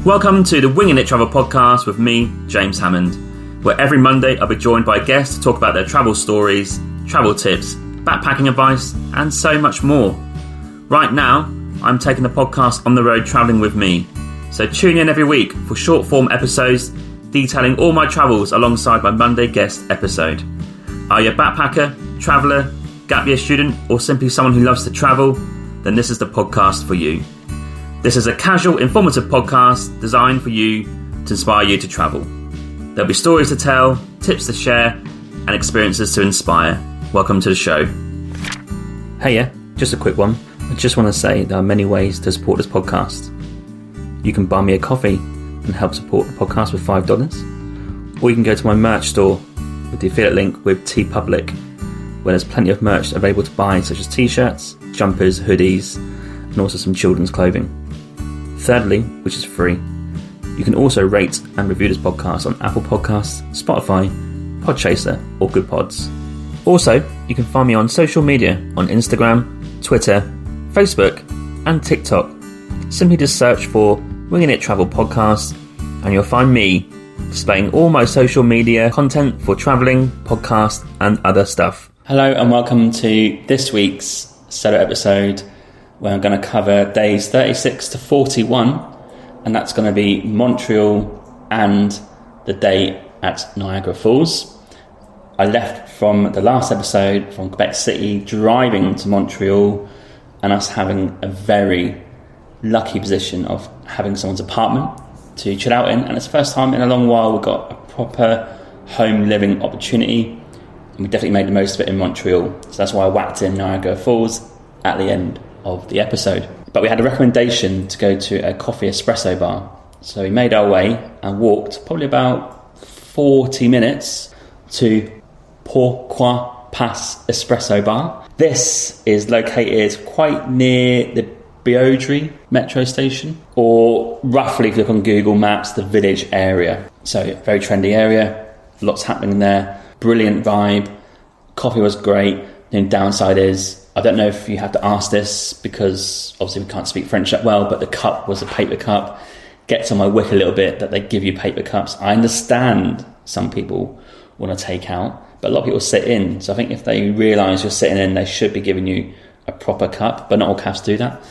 Welcome to the Winging It Travel podcast with me, James Hammond, where every Monday I'll be joined by guests to talk about their travel stories, travel tips, backpacking advice, and so much more. Right now, I'm taking the podcast on the road travelling with me, so tune in every week for short form episodes detailing all my travels alongside my Monday guest episode. Are you a backpacker, traveller, gap year student, or simply someone who loves to travel? Then this is the podcast for you. This is a casual, informative podcast designed for you to inspire you to travel. There'll be stories to tell, tips to share, and experiences to inspire. Welcome to the show. Hey, just a quick one. I just want to say there are many ways to support this podcast. You can buy me a coffee and help support the podcast with $5, or you can go to my merch store with the affiliate link with TeePublic, where there's plenty of merch available to buy, such as t-shirts, jumpers, hoodies, and also some children's clothing. Thirdly, which is free, you can also rate and review this podcast on Apple Podcasts, Spotify, Podchaser, or Good Pods. Also, you can find me on social media on Instagram, Twitter, Facebook, and TikTok. Simply just search for Winging It Travel Podcast, and you'll find me displaying all my social media content for travelling, podcast, and other stuff. Hello, and welcome to this week's solo episode, where I'm going to cover days 36 to 41, and that's going to be Montreal and the day at Niagara Falls. I left from the last episode from Quebec City, driving to Montreal, and us having a very lucky position of having someone's apartment to chill out in, and it's the first time in a long while we've got a proper home living opportunity, and we definitely made the most of it in Montreal. So that's why I whacked in Niagara Falls at the end of the episode. But we had a recommendation to go to a coffee espresso bar, so we made our way and walked probably about 40 minutes to Pourquoi Pas Espresso Bar. This is located quite near the Beaudry metro station, or roughly, if you look on Google Maps, the village area. So very trendy area, lots happening there, brilliant vibe, coffee was great. The downside is, I don't know if you have to ask this because obviously we can't speak French that well, but the cup was a paper cup. Gets on my wick a little bit that they give you paper cups. I understand some people want to take out, but a lot of people sit in. So I think if they realise you're sitting in, they should be giving you a proper cup, but not all cafes do that.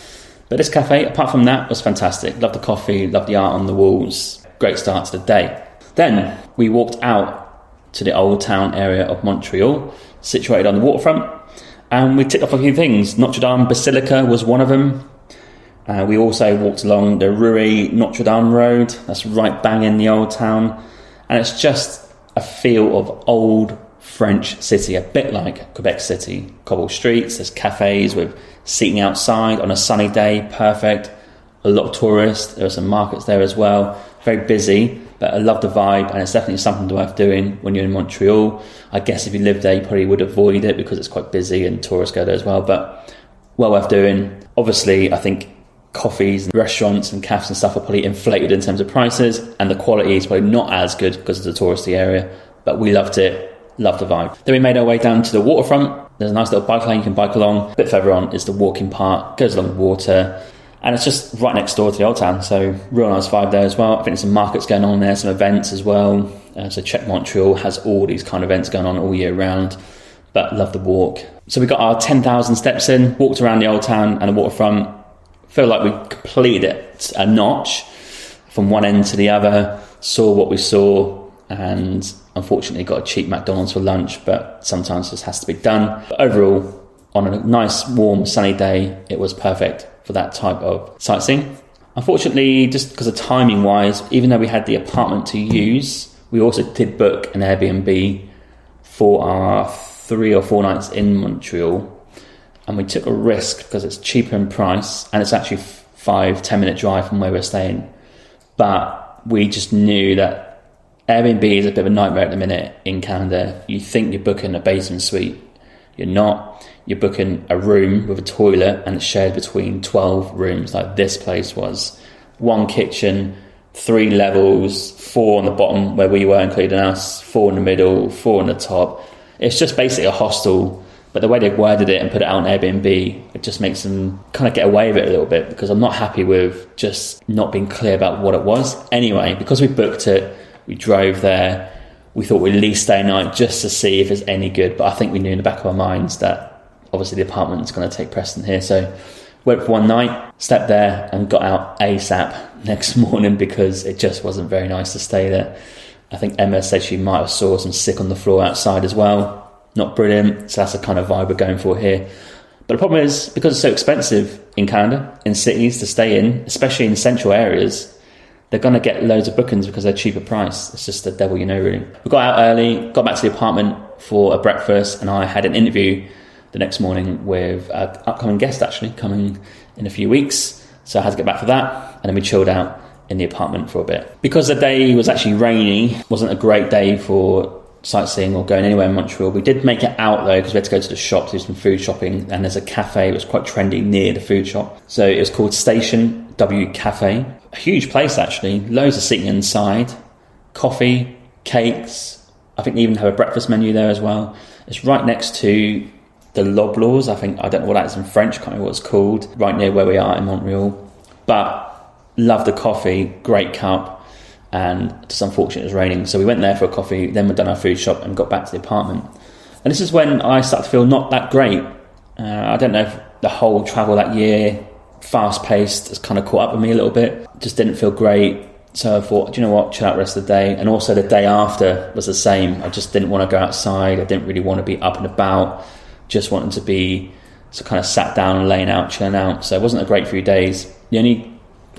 But this cafe, apart from that, was fantastic. Loved the coffee, loved the art on the walls. Great start to the day. Then we walked out to the old town area of Montreal, situated on the waterfront, and we ticked off a few things. Notre Dame Basilica was one of them. We also walked along the Rue Notre Dame Road. That's right bang in the old town. And it's just a feel of old French city, a bit like Quebec City. Cobble streets, there's cafes with seating outside on a sunny day, perfect. A lot of tourists, there are some markets there as well. Very busy, but I love the vibe, and it's definitely something worth doing when you're in Montreal. I guess if you live there, you probably would avoid it because it's quite busy and tourists go there as well, but well worth doing. Obviously, I think coffees and restaurants and cafes and stuff are probably inflated in terms of prices, and the quality is probably not as good because it's a touristy area, but we loved it. Loved the vibe. Then we made our way down to the waterfront. There's a nice little bike lane you can bike along. A bit further on is the walking part, goes along the water, and it's just right next door to the old town, so real nice vibe there as well. I think there's some markets going on there, some events as well. So Check Montreal has all these kind of events going on all year round, but love the walk. So we got our 10,000 steps in, walked around the old town and the waterfront. Feel like we completed it a notch from one end to the other, saw what we saw, and unfortunately got a cheap McDonald's for lunch, but sometimes this has to be done. But overall, on a nice, warm, sunny day, it was perfect for that type of sightseeing. Unfortunately, just because of timing-wise, even though we had the apartment to use, we also did book an Airbnb for our 3 or 4 nights in Montreal, and we took a risk because it's cheaper in price, and it's actually 5-10 minute drive from where we're staying. But we just knew that Airbnb is a bit of a nightmare at the minute in Canada. You think you're booking a basement suite. You're not. You're booking a room with a toilet, and it's shared between 12 rooms, like this place was. 1 kitchen, 3 levels, 4 on the bottom where we were, including us, 4 in the middle, 4 on the top. It's just basically a hostel, But the way they've worded it and put it out on Airbnb, it just makes them kind of get away with it a little bit, because I'm not happy with just not being clear about what it was. Anyway, because we booked it, we drove there, we thought we'd at least stay a night just to see if it's any good. But I think we knew in the back of our minds that obviously the apartment's going to take precedent here. So went for one night, slept there and got out ASAP next morning because it just wasn't very nice to stay there. I think Emma said she might have saw some sick on the floor outside as well. Not brilliant. So that's the kind of vibe we're going for here. But the problem is, because it's so expensive in Canada, in cities to stay in, especially in central areas, they're going to get loads of bookings because they're cheaper price. It's just the devil, really. We got out early, got back to the apartment for a breakfast, and I had an interview the next morning with an upcoming guest, actually, coming in a few weeks. So I had to get back for that, and then we chilled out in the apartment for a bit. Because the day was actually rainy, wasn't a great day for sightseeing or going anywhere in Montreal. We did make it out though, because we had to go to the shop to do some food shopping, and there's a cafe that was quite trendy near the food shop. So it was called Station W Cafe. A huge place actually, loads of seating inside, coffee, cakes. I think they even have a breakfast menu there as well. It's right next to the Loblaws. I don't know what that is in French, can't remember what it's called, right near where we are in Montreal. But love the coffee, great cup. And just unfortunate it was raining, so we went there for a coffee, then we'd done our food shop and got back to the apartment. And this is when I started to feel not that great. I don't know if the whole travel that year, fast paced, has kind of caught up with me a little bit. Just didn't feel great. So I thought, do you know what, chill out the rest of the day. And also the day after was the same. I just didn't want to go outside. I didn't really want to be up and about. Just wanted to be kind of sat down and laying out, chilling out. So it wasn't a great few days. The only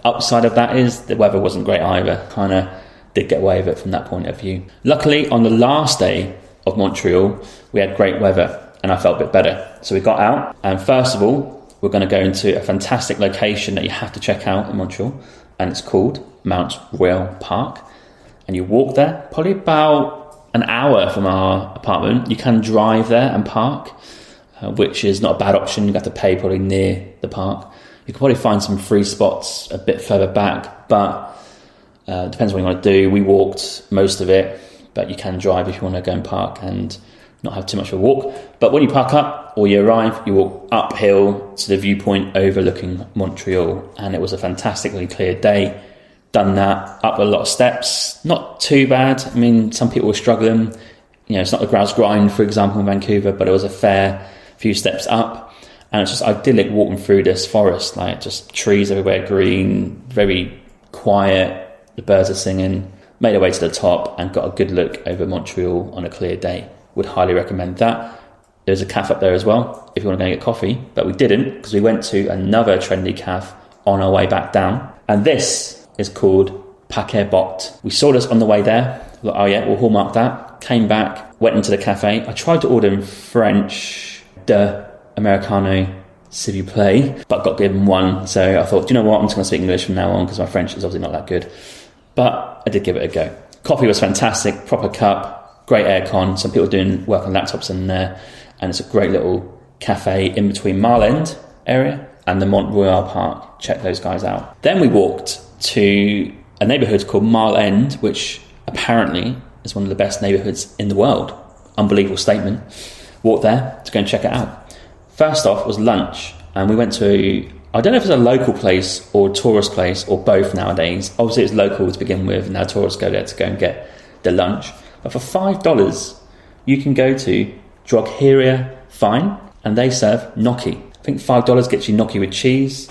upside of that is the weather wasn't great either. Kind of did get away with it from that point of view. Luckily, on the last day of Montreal, we had great weather and I felt a bit better. So we got out, and first of all, we're going to go into a fantastic location that you have to check out in Montreal, and it's called Montreal Park. And you walk there, probably about an hour from our apartment. You can drive there and park, which is not a bad option. You have to pay probably near the park. You can probably find some free spots a bit further back, but depends what you want to do. We walked most of it, but you can drive if you want to go and park and not have too much of a walk. But when you park up or you arrive, you walk uphill to the viewpoint overlooking Montreal, and it was a fantastically clear day. Done that, up a lot of steps, not too bad. I mean, some people were struggling. It's not the grouse grind, for example, in Vancouver, but it was a fair few steps up. And it's just idyllic walking through this forest, like just trees everywhere, green, very quiet. The birds are singing. Made our way to the top and got a good look over Montreal on a clear day. Would highly recommend that. There's a cafe up there as well if you want to go and get coffee, but we didn't because we went to another trendy cafe on our way back down. And this is called Paquet Bot. We saw this on the way there. Thought, oh yeah, we'll hallmark that. Came back, went into the cafe. I tried to order in French, Americano, s'il vous plaît, but got given one. So I thought, do you know what? I'm just going to speak English from now on because my French is obviously not that good. But I did give it a go. Coffee was fantastic, proper cup, great aircon. Some people doing work on laptops in there. And it's a great little cafe in between Mile End area and the Montreal Park. Check those guys out. Then we walked to a neighbourhood called Mile End, which apparently is one of the best neighbourhoods in the world. Unbelievable statement. Walked there to go and check it out. First off was lunch, and we went to, I don't know if it's a local place or a tourist place or both nowadays. Obviously it's local to begin with, and now tourists go there to go and get the lunch. But for $5, you can go to Drogeria Fine, and they serve gnocchi. I think $5 gets you gnocchi with cheese.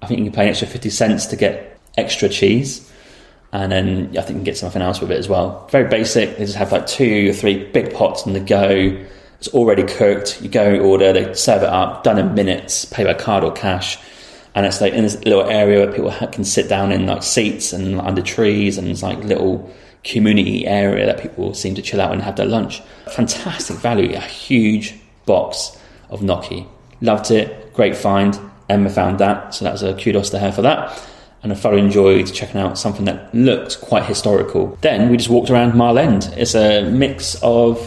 I think you can pay an extra 50 cents to get extra cheese. And then I think you can get something else with it as well. Very basic. They just have like 2 or 3 big pots on the go. It's already cooked. You go order, they serve it up, done in minutes, pay by card or cash. And it's like in this little area where people can sit down in like seats and under trees, and it's like little community area that people seem to chill out and have their lunch. Fantastic value, a huge box of gnocchi. Loved it, great find. Emma found that, so that was a kudos to her for that. And I thoroughly enjoyed checking out something that looked quite historical. Then we just walked around Mile End. It's a mix of,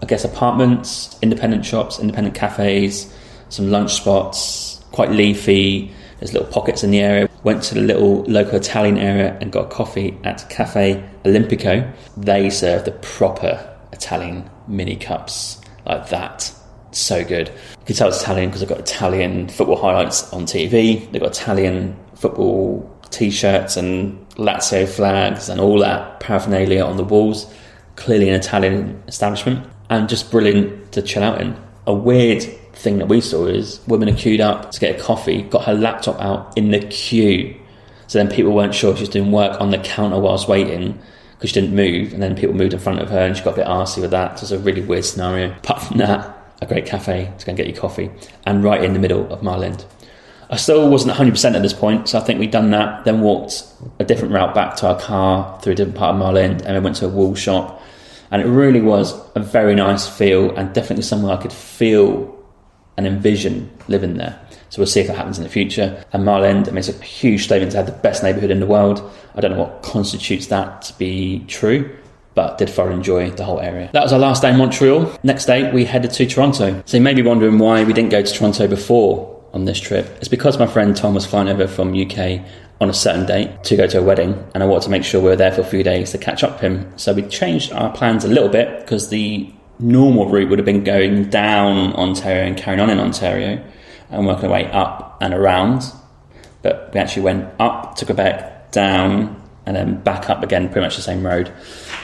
I guess, apartments, independent shops, independent cafes, some lunch spots, quite leafy. There's little pockets in the area. Went to the little local Italian area and got coffee at Cafe Olimpico. They serve the proper Italian mini cups like that. So good. You can tell it's Italian because they've got Italian football highlights on TV. They've got Italian football T-shirts and Lazio flags and all that paraphernalia on the walls. Clearly an Italian establishment, and just brilliant to chill out in. A weird thing that we saw is women are queued up to get a coffee, got her laptop out in the queue. So then people weren't sure if she was doing work on the counter whilst waiting because she didn't move, and then people moved in front of her and she got a bit arsey with that. So it's a really weird scenario. Apart from that, a great cafe to go and get your coffee, and right in the middle of Mile End. I still wasn't 100% at this point, so I think we'd done that, then walked a different route back to our car through a different part of Mile End, and we went to a wool shop, and it really was a very nice feel, and definitely somewhere I could feel and envision living there. So we'll see if that happens in the future. And Mile End, I mean, it's a huge statement to have the best neighbourhood in the world. I don't know what constitutes that to be true, but did thoroughly enjoy the whole area. That was our last day in Montreal. Next day, we headed to Toronto. So you may be wondering why we didn't go to Toronto before on this trip. It's because my friend Tom was flying over from UK on a certain date to go to a wedding, and I wanted to make sure we were there for a few days to catch up with him. So we changed our plans a little bit, because the normal route would have been going down Ontario and carrying on in Ontario and working our way up and around. But we actually went up, took a back down, and then back up again, pretty much the same road.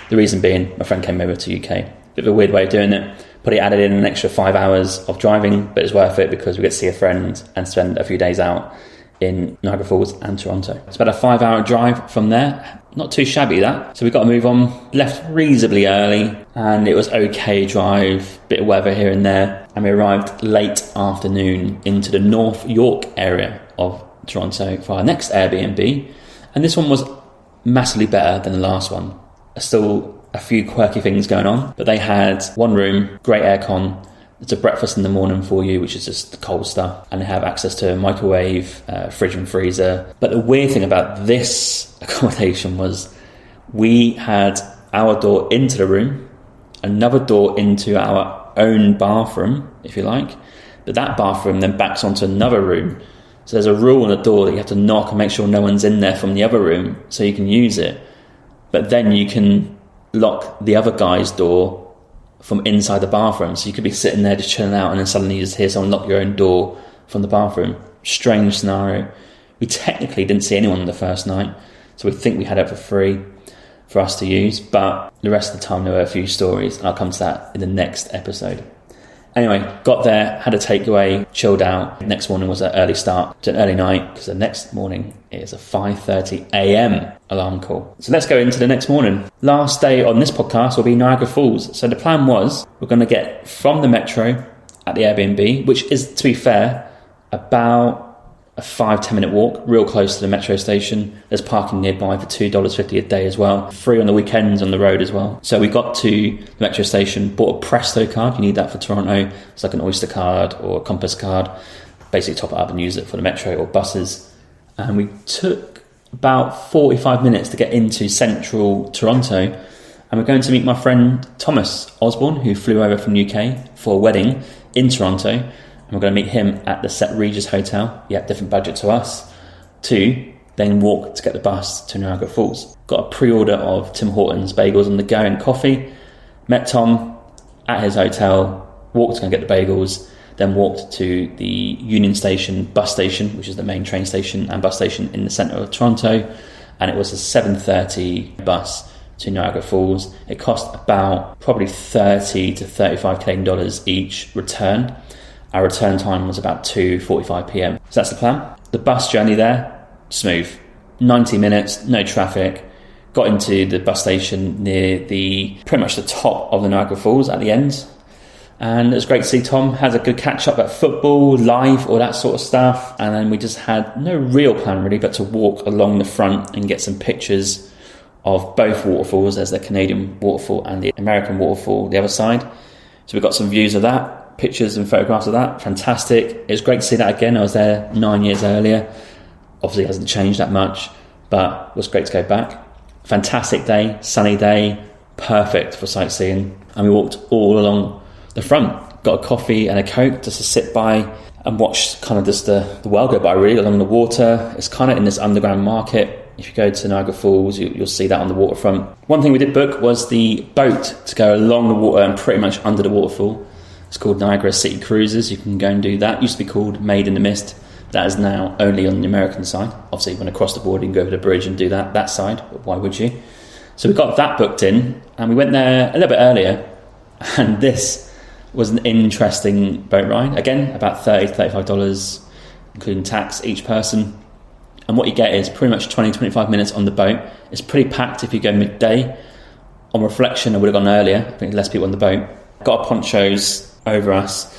The reason being, my friend came over to UK. Bit of a weird way of doing it. Probably added in an extra 5 hours of driving, but it's worth it because we get to see a friend and spend a few days out in Niagara Falls and Toronto. It's about a 5-hour drive from there. Not too shabby, that. So we got to move on. Left reasonably early, and it was okay drive, bit of weather here and there. And we arrived late afternoon into the North York area of Toronto for our next Airbnb. And this one was massively better than the last one. Still a few quirky things going on, but they had one room, great aircon. It's a breakfast in the morning for you, which is just the cold stuff, and they have access to a microwave, fridge and freezer. But the weird thing about this accommodation was we had our door into the room, another door into our own bathroom, if you like, but that bathroom then backs onto another room. So there's a rule on the door that you have to knock and make sure no one's in there from the other room so you can use it. But then you can lock the other guy's door from inside the bathroom. So you could be sitting there just chilling out, and then suddenly you just hear someone lock your own door from the bathroom. Strange scenario. We technically didn't see anyone the first night, so we think we had it for free for us to use, but the rest of the time there were a few stories, and I'll come to that in the next episode. Anyway, got there, had a takeaway, chilled out. Next morning was an early start to an early night, because the next morning is a 5:30 a.m. alarm call. So let's go into the next morning. Last day on this podcast will be Niagara Falls. So the plan was we're going to get from the metro at the Airbnb, which is, to be fair, about a 5-10 minute walk, real close to the metro station. There's parking nearby for $2.50 a day as well. Free on the weekends on the road as well. So we got to the metro station, bought a Presto card. You need that for Toronto. It's like an Oyster card or a Compass card. Basically top it up and use it for the metro or buses. And we took about 45 minutes to get into central Toronto. And we're going to meet my friend Thomas Osborne, who flew over from the UK for a wedding in Toronto. And we're going to meet him at the St. Regis Hotel. Yeah, different budget to us. To then walk to get the bus to Niagara Falls. Got a pre-order of Tim Hortons bagels on the go and coffee. Met Tom at his hotel. Walked to go and get the bagels. Then walked to the Union Station bus station, which is the main train station and bus station in the centre of Toronto. And it was a 7:30 bus to Niagara Falls. It cost about probably 30 to 35 Canadian dollars each return. Our return time was about 2:45 p.m. So that's the plan. The bus journey there, smooth. 90 minutes, no traffic. Got into the bus station near pretty much the top of the Niagara Falls at the end. And it was great to see Tom. Had a good catch up at football, live, all that sort of stuff. And then we just had no real plan really, but to walk along the front and get some pictures of both waterfalls. There's the Canadian waterfall and the American waterfall, the other side. So we got some views of that. Pictures and photographs of that, fantastic. It was great to see that again. I was there 9 years earlier. Obviously it hasn't changed that much, but it was great to go back. Fantastic day, sunny day, perfect for sightseeing. And we walked all along the front, got a coffee and a Coke just to sit by and watch kind of just the world go by really along the water. It's kind of in this underground market. If you go to Niagara Falls, you'll see that on the waterfront. One thing we did book was the boat to go along the water and pretty much under the waterfall. It's called Niagara City Cruises. You can go and do that. It used to be called Made in the Mist. That is now only on the American side. Obviously, when across the border, you can go over the bridge and do that side. But why would you? So we got that booked in, and we went there a little bit earlier. And this was an interesting boat ride. Again, about $30 to $35, including tax each person. And what you get is pretty much 20-25 minutes on the boat. It's pretty packed if you go midday. On reflection, I would have gone earlier. I think less people on the boat. Got our ponchos over us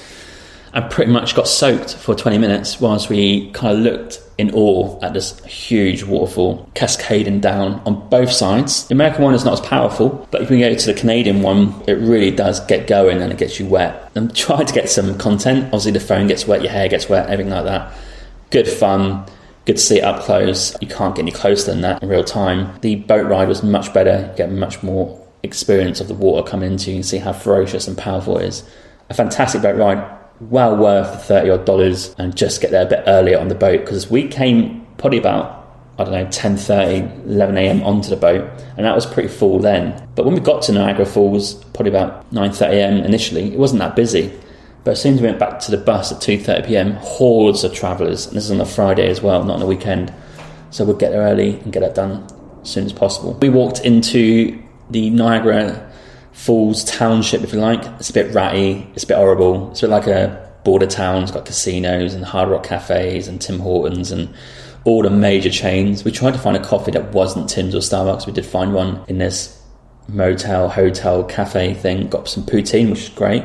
and pretty much got soaked for 20 minutes whilst we kind of looked in awe at this huge waterfall cascading down on both sides. The American one is not as powerful, but if we go to the Canadian one, it really does get going and it gets you wet. And try to get some content. Obviously the phone gets wet, your hair gets wet, everything like that. Good fun. Good to see it up close. You can't get any closer than that in real time. The boat ride was much better. You get much more experience of the water coming into you and see how ferocious and powerful it is. A fantastic boat ride. Well worth the $30 and just get there a bit earlier on the boat, because we came probably about 10:30, 11 a.m. onto the boat, and that was pretty full then. But when we got to Niagara Falls, probably about 9:30 a.m. initially, it wasn't that busy. But as soon as we went back to the bus at 2:30 p.m, hordes of travellers, and this is on a Friday as well, not on the weekend. So we'll get there early and get that done as soon as possible. We walked into the Niagara Falls township, if you like. It's a bit ratty, it's a bit horrible. It's a bit like a border town. It's got casinos and Hard Rock cafes and Tim Hortons and all the major chains. We tried to find a coffee that wasn't Tim's or Starbucks. We did find one in this motel, hotel, cafe thing. Got some poutine, which is great.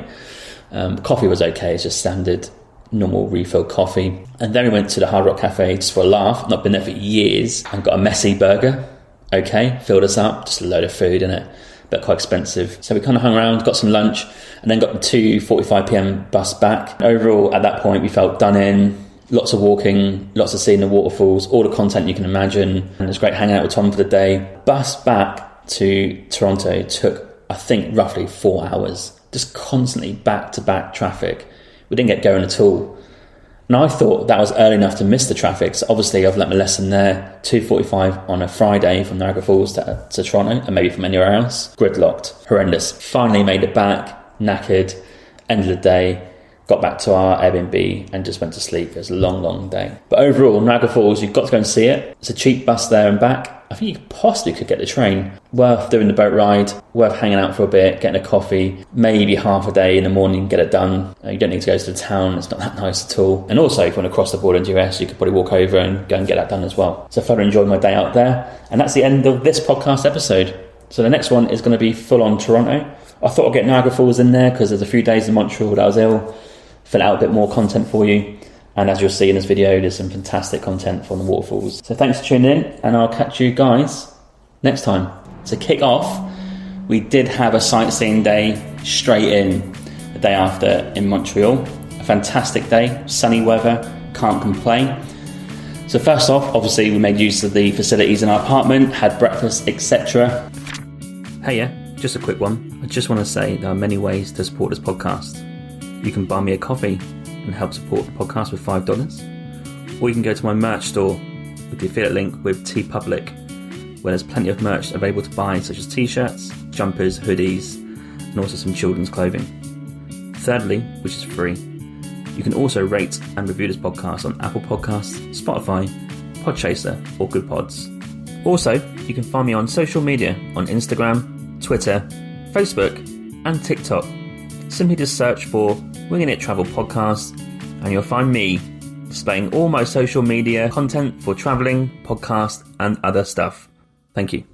Coffee was okay. It's just standard, normal refill coffee. And then we went to the Hard Rock Cafe just for a laugh. Not been there for years. And got a messy burger. Okay, filled us up. Just a load of food in it. But quite expensive. So we kind of hung around, got some lunch, and then got the 2:45 p.m. bus back. Overall, at that point, we felt done in. Lots of walking, lots of seeing the waterfalls, all the content you can imagine. And it was great hanging out with Tom for the day. Bus back to Toronto took, I think, roughly 4 hours. Just constantly back-to-back traffic. We didn't get going at all. And I thought that was early enough to miss the traffic. So obviously I've learnt my lesson there. 2:45 on a Friday from Niagara Falls to Toronto, and maybe from anywhere else. Gridlocked. Horrendous. Finally made it back, knackered, end of the day, got back to our Airbnb and just went to sleep. It was a long, long day. But overall, Niagara Falls, you've got to go and see it. It's a cheap bus there and back. I think you possibly could get the train. Worth doing the boat ride, worth hanging out for a bit, getting a coffee, maybe half a day in the morning, get it done. You don't need to go to the town, it's not that nice at all. And also, if you want to cross the border into the US, you could probably walk over and go and get that done as well. So I thoroughly enjoyed my day out there. And that's the end of this podcast episode. So the next one is going to be full on Toronto. I thought I'd get Niagara Falls in there because there's a few days in Montreal that I was ill. Fill out a bit more content for you. And as you'll see in this video, there's some fantastic content from the waterfalls. So thanks for tuning in, and I'll catch you guys next time. To kick off, we did have a sightseeing day straight in the day after in Montreal. A fantastic day, sunny weather, can't complain. So first off, obviously we made use of the facilities in our apartment, had breakfast, etc. Hey just a quick one. I just want to say there are many ways to support this podcast. You can buy me a coffee and help support the podcast with $5. Or you can go to my merch store with the affiliate link with TeePublic, where there's plenty of merch available to buy, such as t-shirts, jumpers, hoodies, and also some children's clothing. Thirdly, which is free, you can also rate and review this podcast on Apple Podcasts, Spotify, Podchaser, or Good Pods. Also, you can find me on social media on Instagram, Twitter, Facebook, and TikTok. Simply just search for Winging It Travel Podcast, and you'll find me displaying all my social media content for travelling, podcast, and other stuff. Thank you.